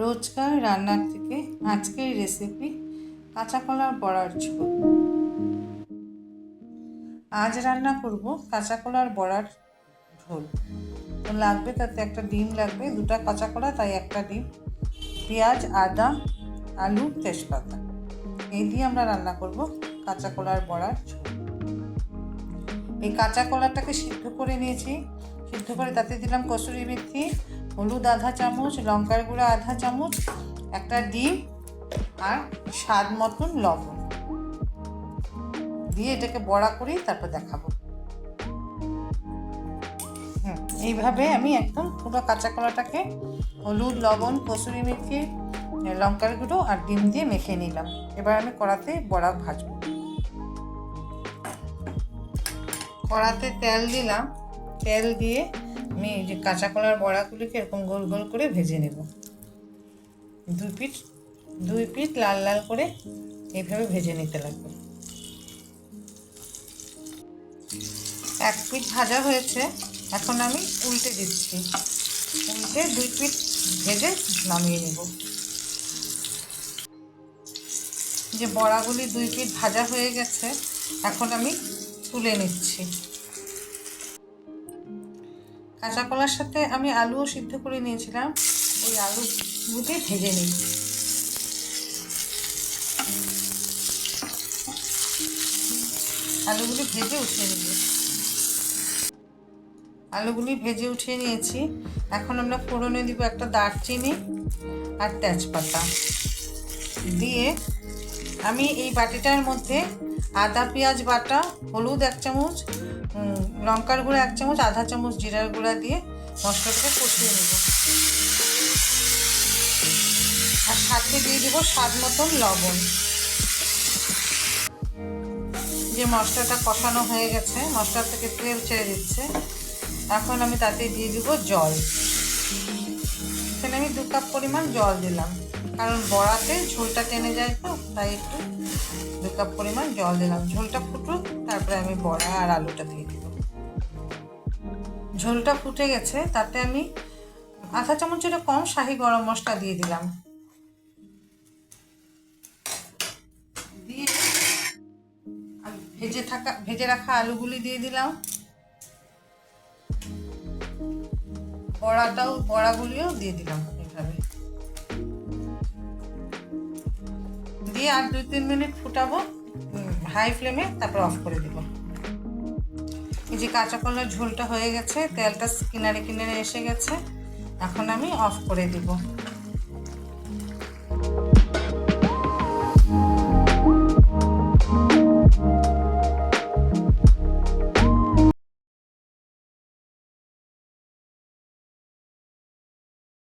রোজকার রান্নার থেকে আজকের রেসিপি কাঁচা কলার বড়ার ঝোল। আজ রান্না করব কাঁচা কলার বড়ার ঝোল। তো লাগবে তাতে একটা ডিম লাগবে, দুটো কাঁচা কলা তাই একটা ডিম, পেঁয়াজ, আদা, আলু, তেজপাতা, এই দিয়ে আমরা রান্না করব কাঁচা কলার বড়ার ঝোল। এই কাঁচা কলাটাকে সিদ্ধ করে নিয়েছি। সিদ্ধ করে তাতে দিলাম কসুরি মেথি, হলুদ আধা চামচ, লঙ্কার গুঁড়া আধা চামচ, একটা ডিম আর স্বাদ মতন লবণ দিয়ে এটাকে বড়া করি, তারপর দেখাবো। এইভাবে আমি একদম পুরো কাঁচা কলাটাকে হলুদ, লবণ, কসুরি মেথি, লঙ্কার গুঁড়ো আর ডিম দিয়ে মেখে নিলাম। এবার আমি কড়াতে বড়া ভাজবো। কড়াতে তেল দিলাম। তেল দিয়ে আমি এই যে কাঁচা কলার বড়াগুলিকে এরকম গোল গোল করে ভেজে নেব। দুই পিঠ লাল লাল করে এইভাবে ভেজে নিতে লাগবে। এক পিঠ ভাজা হয়েছে, এখন আমি উল্টে দিচ্ছি। উল্টে দুই পিঠ ভেজে নামিয়ে নেব। যে বড়াগুলি দুই পিঠ ভাজা হয়ে গেছে, এখন আমি তুলে নিচ্ছি। কাঁচা কলার সাথে আমি আলুও সিদ্ধ করে নিয়েছিলাম, ওই আলুগুলি ভেজে নিই। আলুগুলি ভেজে উঠিয়ে নিব। আলুগুলি ভেজে উঠিয়ে নিয়েছি। এখন আমরা ফোড়নে দিব একটা দারচিনি আর তেজপাতা দিয়ে আমি এই বাটিটার মধ্যে আদা পেঁয়াজ বাটা, হলুদ 1 চামচ, লঙ্কার গুঁড়া 1 চামচ, আধা চামচ জিরার গুঁড়া দিয়ে মশলাটাকে কষিয়ে নেব। আর সাথে দিয়ে দেবো স্বাদ মতন লবণ। যে মশলাটা কষানো হয়ে গেছে, মশলা থেকে তেল ছেড়ে দিচ্ছে, এখন আমি তাতে দিয়ে দিব জল। এখানে আমি 2 কাপ পরিমাণ জল দিলাম, কারণ বড়াতে ঝোলটা টেনে যায়, তো তাই একটু 2 কাপ পরিমাণ জল দিলাম। ঝোলটা ফুটুক, তারপরে আমি বড়া আর আলুটা দিয়ে দিব। ঝোলটা ফুটে গেছে, তাতে আমি আধা চামচেরও কম শাহি গরম মশলা দিয়ে দিলাম। দিয়ে ভেজে রাখা আলুগুলি দিয়ে দিলাম। বড়াগুলিও দিয়ে দিলাম এইভাবে। দিয়ে আর 2-3 মিনিট ফুটাবো হাই ফ্লেমে, তারপর অফ করে দিব। এই যে কাঁচা কলার ঝোলটা হয়ে গেছে, তেলটা কিনারে কিনারে এসে গেছে, এখন আমি অফ করে দিব।